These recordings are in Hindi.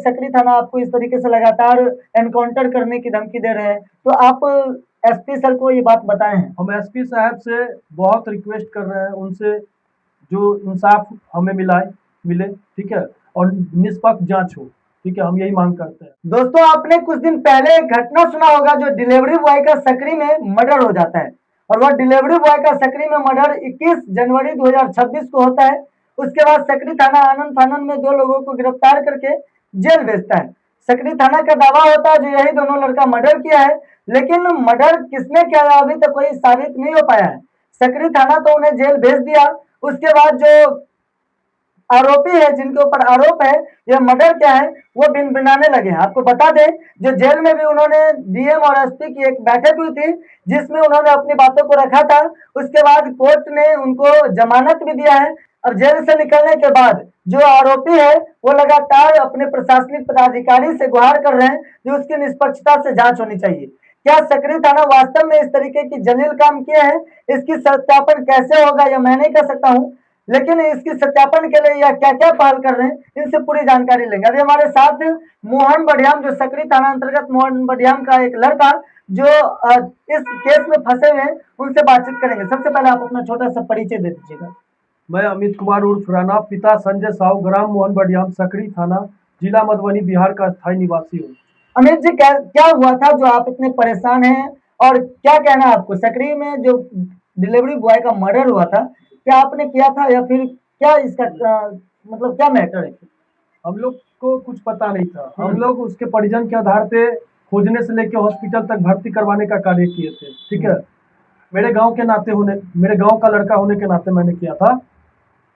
सकरी थाना आपको इस तरीके से लगातार एनकाउंटर करने की धमकी दे रहे हैं, तो आप एसपी सर को ये बात बताए हैं? हम एसपी साहब से बहुत रिक्वेस्ट कर रहे हैं, उनसे जो इंसाफ हमें मिले, ठीक है, और निष्पक्ष जांच हो, ठीक है, हम यही मांग करते हैं। दोस्तों, आपने कुछ दिन पहले एक घटना सुना होगा जो डिलीवरी बॉय का सकरी में मर्डर हो जाता है, और वह डिलीवरी बॉय का सकरी में मर्डर 21 जनवरी 2026 को होता है। उसके बाद सकरी थाना आनन फानन में 2 लोगों को गिरफ्तार करके जेल भेजता है। सकरी थाना का दावा होता है जो यही दोनों लड़का मर्डर किया है, लेकिन मर्डर किसने किया है अभी तक कोई साबित नहीं हो पाया है। सकरी थाना तो उन्हें जेल भेज दिया। उसके बाद जो आरोपी है, जिनके ऊपर आरोप है यह मर्डर क्या है, वो भिनभिनाने लगे हैं। आपको बता दें, जो जेल में भी उन्होंने डीएम और एसपी की एक बैठक हुई थी, जिसमें उन्होंने अपनी बातों को रखा था। उसके बाद कोर्ट ने उनको जमानत भी दिया है। अब जेल से निकलने के बाद जो आरोपी है वो लगातार अपने प्रशासनिक पदाधिकारी से गुहार कर रहे हैं कि उसकी निष्पक्षता से जांच होनी चाहिए। क्या सकरी थाना वास्तव में इस तरीके की जलील काम किए हैं, इसकी सत्यापन कैसे होगा यह मैं नहीं कर सकता हूँ, लेकिन इसकी सत्यापन के लिए यह क्या क्या पहल कर रहे हैं, इनसे पूरी जानकारी लेंगे। अभी हमारे साथ मोहन बढ़ियाम, जो सकरी थाना अंतर्गत मोहन बढ़ियाम का एक लड़का जो इस केस में फंसे हुए हैं, उनसे बातचीत करेंगे। सबसे पहले आप अपना छोटा सा परिचय दे दीजिएगा। मैं अमित कुमार उर्फ राणा, पिता संजय साहू, ग्राम मोहन बढ़ियाम, सकरी थाना, जिला मधुबनी, बिहार का स्थायी निवासी हूँ। अमित जी, क्या हुआ था जो आप इतने परेशान हैं, और क्या कहना है आपको सकरी में जो डिलीवरी बॉय का मर्डर हुआ था, क्या आपने किया था या फिर क्या इसका मतलब क्या मैटर है? हम लोग को कुछ पता नहीं था। हम लोग उसके परिजन के आधार पे खोजने से लेकर हॉस्पिटल तक भर्ती करवाने का कार्य किए थे, ठीक है। मेरे गांव का लड़का होने के नाते मैंने किया था,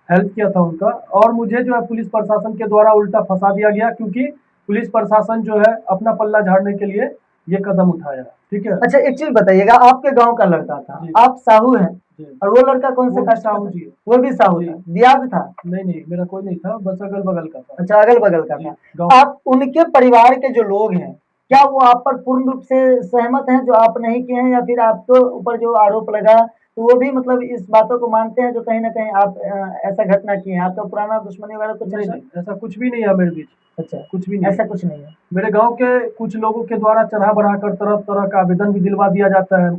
हेल्प किया था उनका। और मुझे जो है पुलिस प्रशासन के द्वारा उल्टा फंसा दिया गया, क्योंकि पुलिस प्रशासन जो है अपना पल्ला झाड़ने के लिए ये कदम उठाया, ठीक है। अच्छा, एक चीज बताइएगा, आपके गांव का लड़का था, आप साहू हैं, और वो लड़का कौन से कास्ट साहू जी? वो भी साहू था, दियाद था? नहीं, मेरा कोई नहीं था, बस अगल बगल का था। अच्छा, अगल बगल का था। आप उनके परिवार के जो लोग हैं, क्या वो आप पर पूर्ण रूप से सहमत हैं जो आप नहीं किए हैं, या फिर आपके ऊपर जो आरोप लगा तो वो भी मतलब इस बातों को मानते हैं जो कहीं ना कहीं आप ऐसा घटना किए हैं? आपका पुराना दुश्मनी वगैरह कुछ नहीं, ऐसा कुछ भी नहीं है मेरे बीच। अच्छा, कुछ भी नहीं, ऐसा कुछ नहीं है। मेरे गांव के कुछ लोगों के द्वारा चढ़ा बढ़ा कर तरह तरह का आवेदन भी दिलवा दिया जाता है।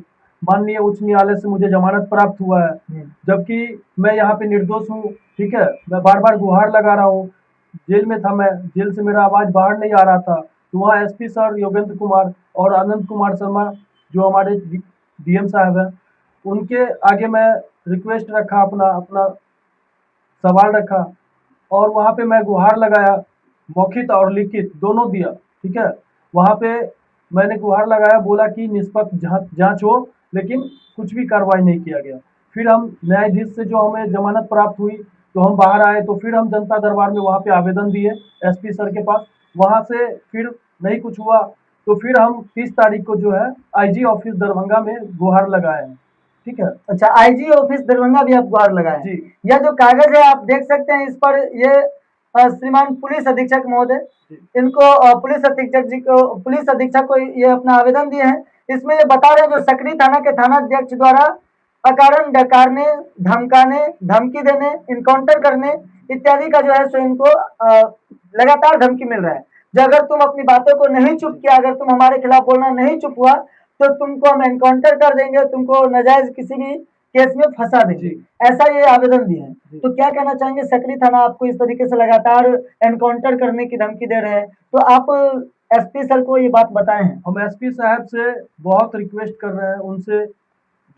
माननीय उच्च न्यायालय से मुझे जमानत प्राप्त हुआ है, जबकि मैं यहाँ पे निर्दोष हूँ, ठीक है। मैं बार बार गुहार लगा रहा हूँ। जेल में था मैं, जेल से मेरा आवाज बाहर नहीं आ रहा था, तो वहाँ एसपी सर योगेंद्र कुमार और आनंद कुमार शर्मा जो हमारे डीएम साहब हैं, उनके आगे मैं रिक्वेस्ट रखा, अपना सवाल रखा, और वहाँ पे मैं गुहार लगाया, मौखिक और लिखित दोनों दिया, ठीक है। वहाँ पे मैंने गुहार लगाया, बोला कि निष्पक्ष जांच हो, लेकिन कुछ भी कार्रवाई नहीं किया गया। फिर हम न्यायाधीश से जो हमें जमानत प्राप्त हुई तो हम बाहर आए, तो फिर हम जनता दरबार में वहाँ पे आवेदन दिए एसपी सर के पास। वहाँ से फिर नहीं कुछ हुआ, तो फिर हम 30 तारीख को जो है आईजी ऑफिस दरभंगा में गुहार लगाए हैं, ठीक है। अच्छा, आईजी ऑफिस दरभंगा भी आप गुहार लगाए जी। यह जो कागज है आप देख सकते हैं, इस पर ये श्रीमान पुलिस अधीक्षक महोदय, इनको पुलिस अधीक्षक को ये अपना आवेदन दिए हैं। इसमें ये बता रहे हैं जो सकरी थाना के थाना अध्यक्ष द्वारा अकारण डकारने, धमकाने, धमकी देने, इनकाउंटर करने इत्यादि का जो है सो इनको लगातार धमकी मिल रहा है। जो अगर तुम अपनी बातों को नहीं चुप किया, अगर तुम हमारे खिलाफ बोलना नहीं चुप हुआ, तो तुमको हम एनकाउंटर कर देंगे, तुमको नाजायज किसी भी केस में फंसा देंगे, ऐसा ये आवेदन दिए हैं। तो क्या कहना चाहेंगे, सकरी थाना आपको इस तरीके से लगातार एनकाउंटर करने की धमकी दे रहे हैं, तो आप एसपी सर को ये बात बताए हैं? हम एसपी साहब से बहुत रिक्वेस्ट कर रहे हैं, उनसे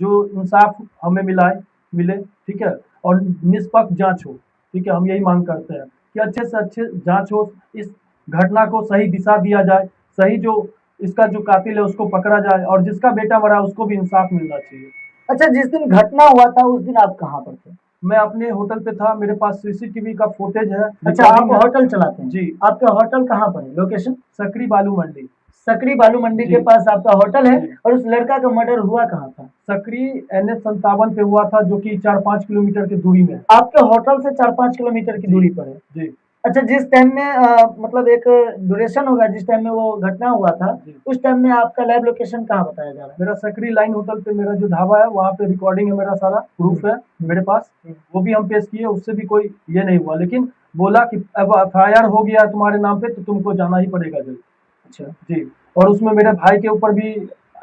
जो इंसाफ हमें मिले, ठीक है, और निष्पक्ष जांच हो, ठीक है। हम यही मांग करते हैं कि अच्छे से अच्छे जांच हो, इस घटना को सही दिशा दिया जाए, सही जो इसका जो कातिल है उसको पकड़ा जाए, और जिसका बेटा मरा उसको भी इंसाफ मिलना चाहिए। अच्छा, जिस दिन घटना हुआ था उस दिन आप कहाँ पर थे? मैं अपने होटल पे था, मेरे पास सीसीटीवी का फुटेज है। अच्छा, आप होटल चलाते हैं? जी। आपका होटल कहाँ पर है, लोकेशन? सकरी बालू मंडी। सकरी बालू मंडी के पास आपका होटल है, और उस लड़का का मर्डर हुआ कहाँ था? सकरी NH 57 पे हुआ था, जो कि 4-5 किलोमीटर की दूरी में है। आपके होटल से 4-5 किलोमीटर की दूरी पर है जी। अच्छा, जिस टाइम में मतलब एक ड्यूरेशन होगा जिस टाइम में वो घटना हुआ था, उस टाइम में आपका लाइव लोकेशन कहाँ बताया जा रहा है? मेरा सकरी लाइन होटल पे मेरा जो ढाबा है वहाँ पे रिकॉर्डिंग है, मेरा सारा प्रूफ है मेरे पास, वो भी हम पेश किए, उससे भी कोई ये नहीं हुआ। लेकिन बोला कि अब FIR हो गया तुम्हारे नाम पे तो तुमको जाना ही पड़ेगा जेल। अच्छा। जी। और उसमें मेरे भाई के ऊपर भी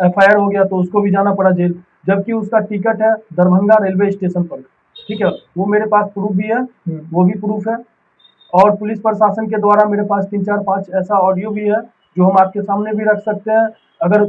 FIR हो गया तो उसको भी जाना पड़ा जेल, जबकि उसका टिकट है दरभंगा रेलवे स्टेशन पर। ठीक है, वो मेरे पास प्रूफ भी है, वो भी प्रूफ है। और पुलिस प्रशासन के द्वारा मेरे पास 3 4 5 ऐसा ऑडियो भी है जो हम आपके सामने भी रख सकते हैं। अगर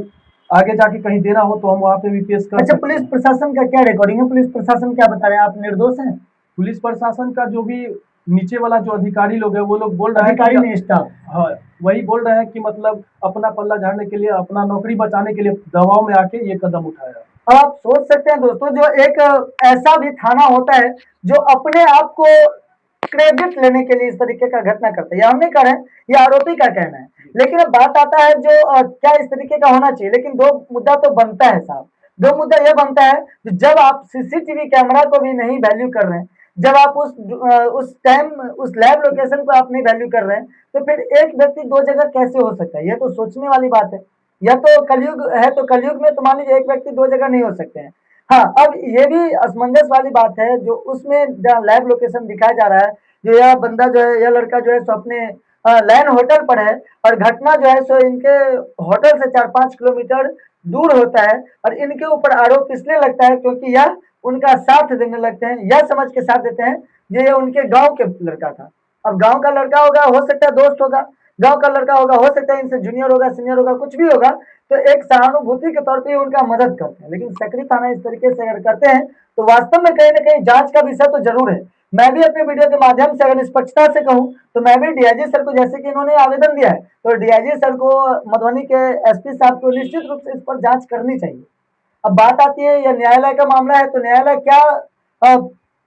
आगे जाके कहीं देना हो तो हम वहाँ पे भी पेश कर अच्छा, सकते पुलिस हैं। प्रशासन का क्या रिकॉर्डिंग है? पुलिस प्रशासन क्या बता रहे हैं? आप निर्दोष हैं? पुलिस प्रशासन का जो भी नीचे वाला जो अधिकारी लोग है वो लोग बोल रहे हैं अधिकारी कि नहीं, स्टाफ। हाँ, वही बोल रहे हैं कि मतलब अपना पल्ला झाड़ने के लिए, अपना नौकरी बचाने के लिए दबाव में आके ये कदम उठाया। अब आप सोच सकते हैं दोस्तों, जो एक ऐसा भी थाना होता है जो अपने आप को क्रेडिट लेने के लिए इस तरीके का घटना करता है, या हम नहीं कह रहे हैं, ये आरोपी का कहना है। लेकिन अब बात आता है जो क्या इस तरीके का होना चाहिए। लेकिन दो मुद्दा तो बनता है साहब। दो मुद्दा यह बनता है कि जब आप सीसीटीवी कैमरा को भी नहीं वैल्यू कर रहे हैं, जब आप उस टाइम उस लैब लोकेशन को आप नहीं वैल्यू कर रहे हैं, तो फिर एक व्यक्ति दो जगह कैसे हो सकता है? यह तो सोचने वाली बात है। या तो कलयुग है, तो कलयुग में तो मान लीजिए एक व्यक्ति दो जगह नहीं हो सकते हैं। हाँ, अब ये भी असमंजस वाली बात है जो उसमें जहाँ लैब लोकेशन दिखाया जा रहा है, जो यह बंदा जो है, यह लड़का जो है सो अपने लैन होटल पर है, और घटना जो है सो इनके होटल से 4-5 किलोमीटर दूर होता है, और इनके ऊपर आरोप इसलिए लगता है क्योंकि यह उनका साथ देने लगते हैं, यह समझ के साथ देते हैं ये उनके गांव के लड़का था। अब गांव का लड़का होगा, हो सकता है दोस्त होगा, गांव का लड़का होगा, हो सकता है इनसे जूनियर होगा, सीनियर होगा, कुछ भी होगा, तो एक सहानुभूति के तौर पे उनका मदद करते हैं। लेकिन सकरी थाना इस तरीके से अगर करते हैं तो वास्तव में कहीं ना कहीं जांच का विषय तो जरूर है। मैं भी अपने वीडियो के माध्यम से अगर निष्पक्षता से कहूं तो मैं भी डीआईजी सर को, जैसे कि इन्होंने आवेदन दिया है, तो डीआईजी सर को, मधुबनी के एसपी साहब को निश्चित रूप से इस पर जांच करनी चाहिए। अब बात आती है, यह न्यायालय का मामला है, तो न्यायालय क्या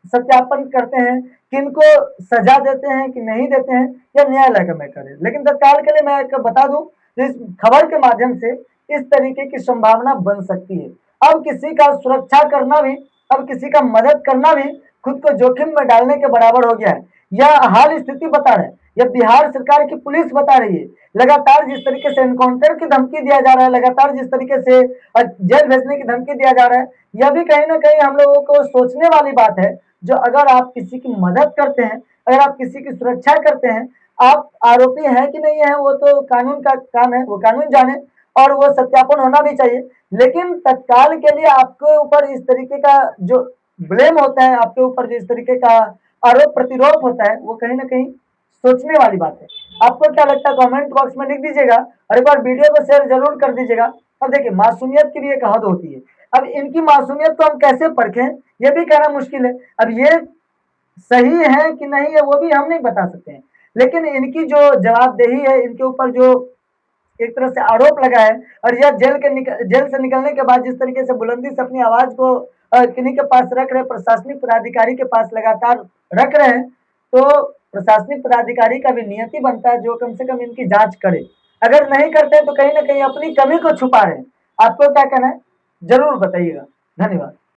सत्यापन करते हैं, किनको सजा देते हैं कि नहीं देते हैं, यह न्यायालय का मैटर है। लेकिन तत्काल के लिए मैं एक बता दूं, इस खबर के माध्यम से इस तरीके की संभावना बन सकती है। अब किसी का सुरक्षा करना भी, अब किसी का मदद करना भी खुद को जोखिम में डालने के बराबर हो गया है। यह हाल स्थिति बता रहे हैं, यह बिहार सरकार की पुलिस बता रही है। लगातार जिस तरीके से एनकाउंटर की धमकी दिया जा रहा है, लगातार जिस तरीके से जेल भेजने की धमकी दिया जा रहा है, यह भी कहीं ना कहीं हम लोगों को सोचने वाली बात है। जो अगर आप किसी की मदद करते हैं, अगर आप किसी की सुरक्षा करते हैं, आप आरोपी हैं कि नहीं है वो तो कानून का काम है, वो कानून जाने, और वो सत्यापन होना भी चाहिए। लेकिन तत्काल के लिए आपके ऊपर इस तरीके का जो ब्लेम होता है, आपके ऊपर जो इस तरीके का आरोप प्रतिरोप होता है, वो कहीं ना कहीं सोचने वाली बात है। आपको क्या लगता है कमेंट बॉक्स में लिख दीजिएगा, और एक बार वीडियो को शेयर जरूर कर दीजिएगा। अब देखिए, मासूमियत की भी एक हद होती है। अब इनकी मासूमियत को हम कैसे परखें, ये भी कहना मुश्किल है। अब ये सही है कि नहीं है वो भी हम नहीं बता सकते हैं। लेकिन इनकी जो जवाबदेही है, इनके ऊपर जो एक तरह से आरोप लगा है, और यह जेल से निकलने के बाद जिस तरीके से बुलंदी से अपनी आवाज को किन्हीं के पास रख रहे, प्रशासनिक पदाधिकारी के पास लगातार रख रहे हैं, तो प्रशासनिक पदाधिकारी का भी नियति बनता है जो कम से कम इनकी जांच करे। अगर नहीं करते तो कहीं ना कहीं अपनी कमी को छुपा रहे हैं। आपको क्या कहना है, जरूर बताइएगा। धन्यवाद।